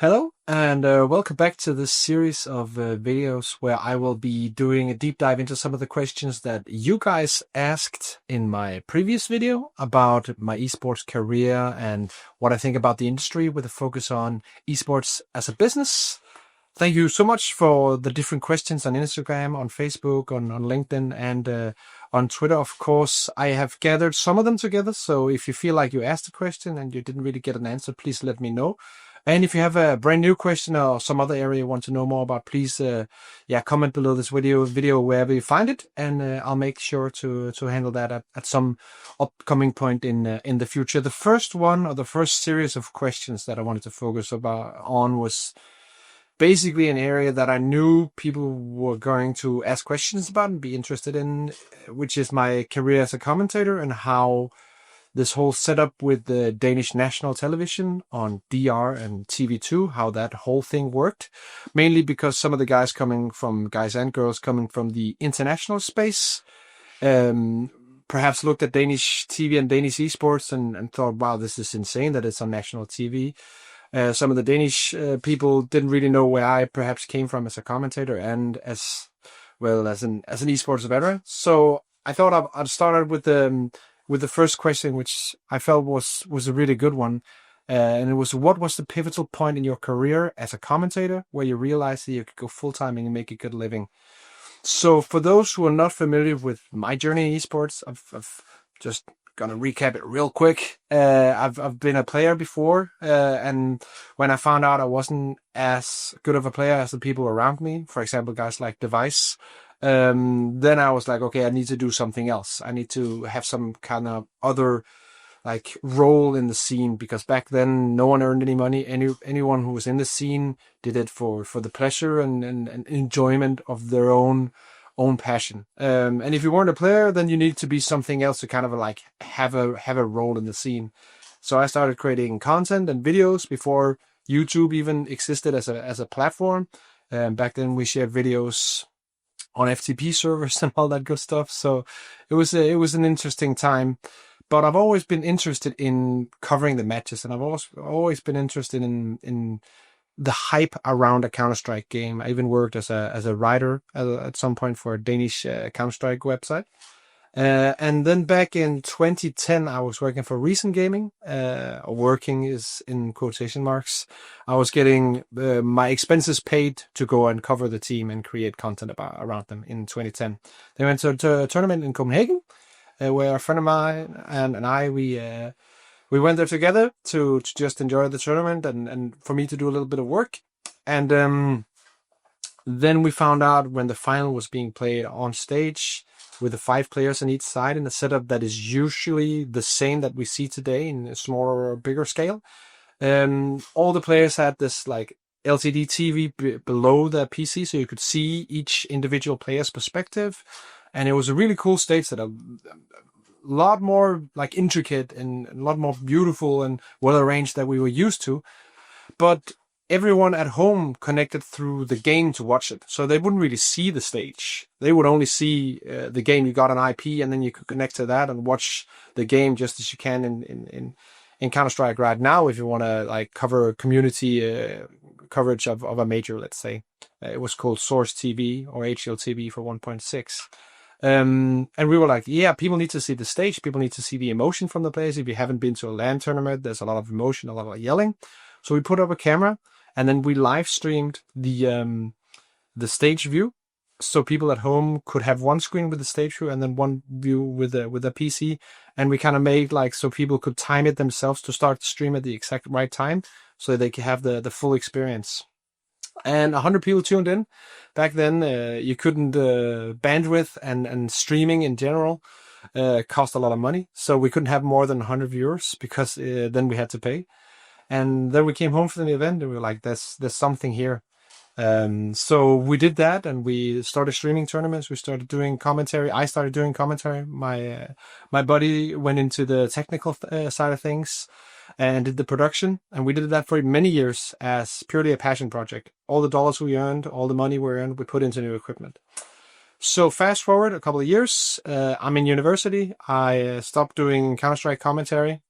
Hello, and welcome back to this series of videos where I will be doing a deep dive into some of the questions that you guys asked in my previous video about my esports career and what I think about the industry with a focus on esports as a business. Thank you so much for the different questions on Instagram, on Facebook, on LinkedIn, and on Twitter. Of course, I have gathered some of them together. So if you feel like you asked a question and you didn't really get an answer, please let me know. And if you have a brand new question or some other area you want to know more about, please, comment below this video wherever you find it, and I'll make sure to handle that at some upcoming point in the future. The first one, or the first series of questions that I wanted to focus on was basically an area that I knew people were going to ask questions about and be interested in, which is my career as a commentator and how this whole setup with the Danish national television on DR and TV2, how that whole thing worked. Mainly because some of the guys and girls coming from the international space, perhaps looked at Danish TV and Danish esports and thought, wow, this is insane that it's on national TV. Some of the Danish people didn't really know where I perhaps came from as a commentator and as well as an esports veteran. So I thought I'd start with the first question, which I felt was a really good one. And it was, what was the pivotal point in your career as a commentator where you realized that you could go full-time and make a good living? So for those who are not familiar with my journey in esports, I've just gonna recap it real quick. I've been a player before, and when I found out I wasn't as good of a player as the people around me, for example, guys like Device, then I was like, okay, I need to do something else. I need to have some kind of other like role in the scene, because back then no one earned any money. Anyone who was in the scene did it for the pleasure and enjoyment of their own passion. And if you weren't a player, then you need to be something else to kind of like have a role in the scene. So I started creating content and videos before YouTube even existed as a platform. Back then we shared videos on FTP servers and all that good stuff. So it was an interesting time. But I've always been interested in covering the matches, and I've always been interested in the hype around a Counter-Strike game. I even worked as a writer at some point for a Danish Counter-Strike website. And then back in 2010, I was working for Recent Gaming. Working is in quotation marks. I was getting my expenses paid to go and cover the team and create content around them in 2010. They went to a tournament in Copenhagen, where a friend of mine and I, we went there together to just enjoy the tournament and for me to do a little bit of work. And then we found out when the final was being played on stage with the 5 players on each side in a setup that is usually the same that we see today in a smaller or bigger scale. All the players had this like LCD TV below the PC, so you could see each individual player's perspective. And it was a really cool stage that a lot more like intricate and a lot more beautiful and well arranged that we were used to. But everyone at home connected through the game to watch it. So they wouldn't really see the stage. They would only see the game. You got an IP and then you could connect to that and watch the game just as you can in Counter-Strike right now if you want to like cover community coverage of a major, let's say. It was called Source TV or HLTV for 1.6. And we were like, yeah, people need to see the stage. People need to see the emotion from the players. If you haven't been to a LAN tournament, there's a lot of emotion, a lot of yelling. So we put up a camera and then we live streamed the stage view. So people at home could have one screen with the stage view and then one view with a PC. And we kind of made like, so people could time it themselves to start the stream at the exact right time so they could have the full experience. And 100 people tuned in. Back then, you couldn't bandwidth and streaming in general cost a lot of money. So we couldn't have more than 100 viewers because then we had to pay. And then we came home from the event and we were like, there's something here. So we did that and we started streaming tournaments. We started doing commentary. I started doing commentary. My buddy went into the technical side of things and did the production. And we did that for many years as purely a passion project. All the dollars we earned, all the money we earned, we put into new equipment. So fast forward a couple of years, I'm in university. I stopped doing Counter-Strike commentary.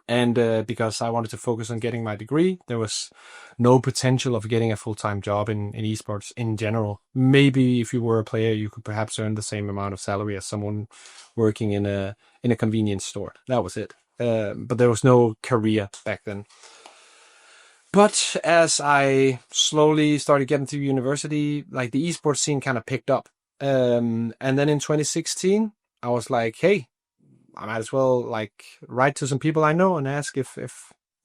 And because I wanted to focus on getting my degree, there was no potential of getting a full-time job in esports in general. Maybe if you were a player, you could perhaps earn the same amount of salary as someone working in a convenience store. That was it. But there was no career back then. But as I slowly started getting through university, like the esports scene kind of picked up. And then in 2016, I was like, hey, I might as well like write to some people I know and ask if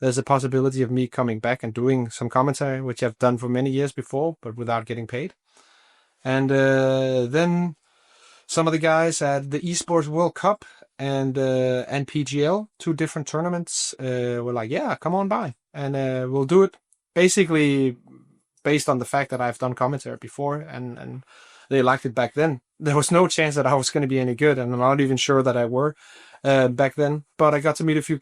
there's a possibility of me coming back and doing some commentary, which I've done for many years before, but without getting paid. And then some of the guys at the Esports World Cup and PGL, 2 different tournaments, were like, yeah, come on by and we'll do it. Basically, based on the fact that I've done commentary before and they liked it back then. There was no chance that I was going to be any good, and I'm not even sure that I were back then. But I got to meet a few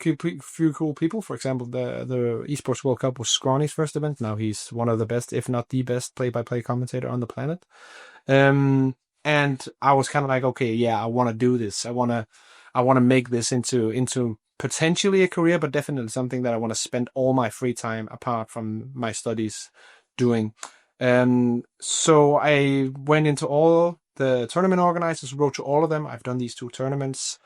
cool people. For example, the Esports World Cup was Scrawny's first event. Now he's one of the best, if not the best, play-by-play commentator on the planet. And I was kind of like, okay, yeah, I want to do this. I want to make this into potentially a career, but definitely something that I want to spend all my free time apart from my studies doing. So I went into all the tournament organizers, wrote to all of them. I've done these 2 tournaments.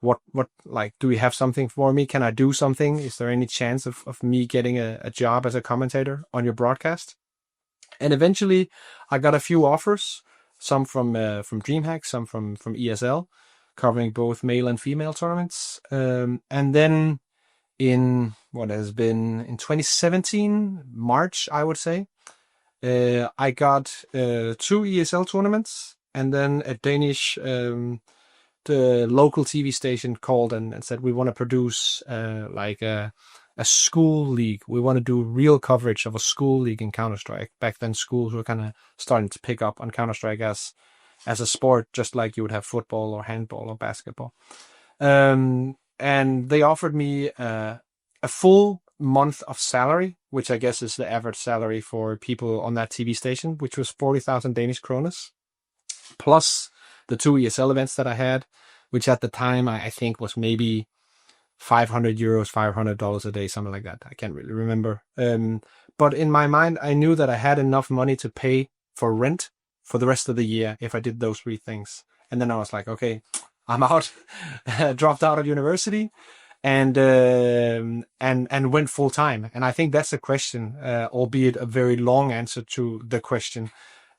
What, like, do we have something for me? Can I do something? Is there any chance of me getting a job as a commentator on your broadcast? And eventually I got a few offers, some from DreamHack, some from ESL, covering both male and female tournaments. And then in 2017, March, I would say, I got 2 ESL tournaments, and then a Danish the local TV station called and said, we want to produce like a school league. We want to do real coverage of a school league in Counter-Strike. Back then, schools were kind of starting to pick up on Counter-Strike as a sport, just like you would have football or handball or basketball. And they offered me a full month of salary, which I guess is the average salary for people on that TV station, which was 40,000 Danish kroner, plus the 2 ESL events that I had, which at the time I think was maybe 500 euros, $500 a day, something like that. I can't really remember. But in my mind, I knew that I had enough money to pay for rent for the rest of the year if I did those 3 things. And then I was like, okay, I'm out, dropped out of university, and went full time. And I think that's a question, albeit a very long answer to the question.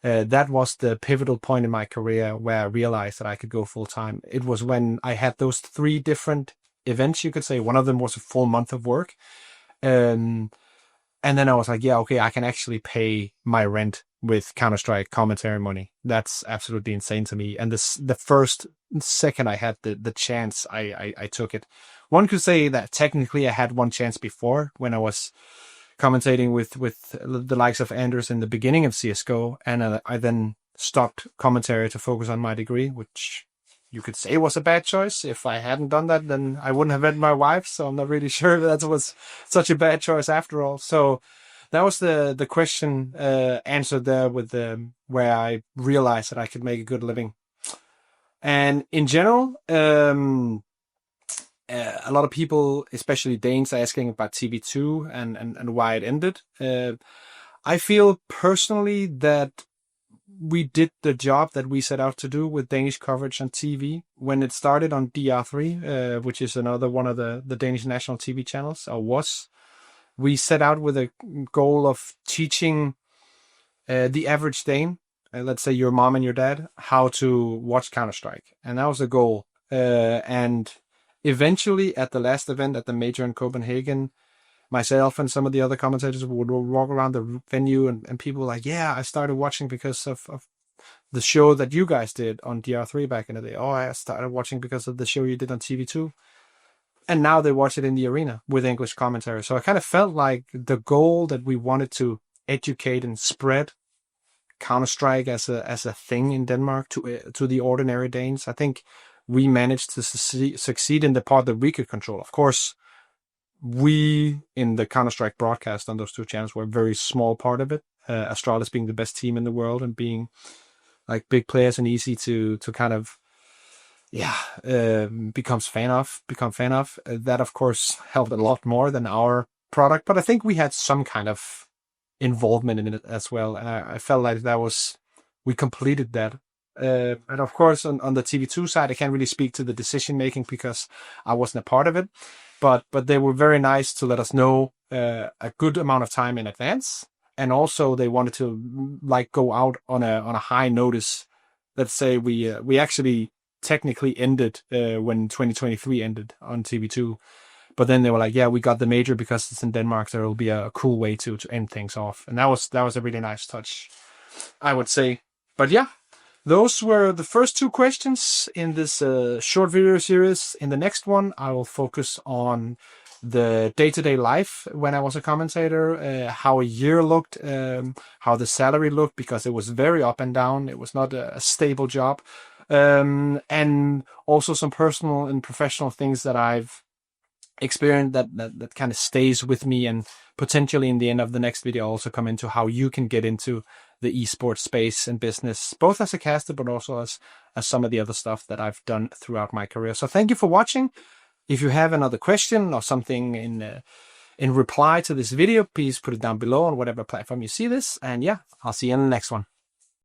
That was the pivotal point in my career where I realized that I could go full time. It was when I had those 3 different events, you could say. One of them was a full month of work. And then I was like, yeah, okay, I can actually pay my rent with Counter-Strike commentary money. That's absolutely insane to me. And the first second I had the chance, I took it. One could say that technically I had one chance before when I was commentating with the likes of Anders in the beginning of CSGO, and I then stopped commentary to focus on my degree, which you could say was a bad choice. If I hadn't done that, then I wouldn't have met my wife, so I'm not really sure that was such a bad choice after all. So that was the question answered there with where I realized that I could make a good living. And in general, a lot of people, especially Danes, are asking about TV2 and why it ended. I feel personally that we did the job that we set out to do with Danish coverage on TV when it started on DR3, which is another one of the Danish national TV channels, or was. We set out with a goal of teaching the average Dane, let's say your mom and your dad, how to watch Counter-Strike. And that was the goal. And eventually, at the last event at the Major in Copenhagen, myself and some of the other commentators would walk around the venue and people were like, yeah, I started watching because of the show that you guys did on DR3 back in the day. Oh, I started watching because of the show you did on TV2. And now they watch it in the arena with English commentary. So I kind of felt like the goal that we wanted to educate and spread Counter-Strike as a thing in Denmark to the ordinary Danes. I think we managed to succeed in the part that we could control. Of course, we in the Counter-Strike broadcast on those 2 channels were a very small part of it. Astralis being the best team in the world and being like big players and easy to kind of become fan of. That of course helped a lot more than our product, but I think we had some kind of involvement in it as well, and I felt like we completed that. And of course, on the TV2 side, I can't really speak to the decision making because I wasn't a part of it, but they were very nice to let us know a good amount of time in advance, and also they wanted to like go out on a high notice. Let's say we actually technically ended when 2023 ended on TV2. But then they were like, yeah, we got the major because it's in Denmark, so it'll be a cool way to end things off. And that was a really nice touch, I would say. But yeah, those were the first two questions in this short video series. In the next one, I will focus on the day-to-day life when I was a commentator, how a year looked, how the salary looked, because it was very up and down. It was not a stable job. And also some personal and professional things that I've experienced that kind of stays with me, and potentially in the end of the next video I'll also come into how you can get into the esports space and business, both as a caster but also as some of the other stuff that I've done throughout my career. So thank you for watching. If you have another question or something in reply to this video, please put it down below on whatever platform you see this, and yeah, I'll see you in the next one.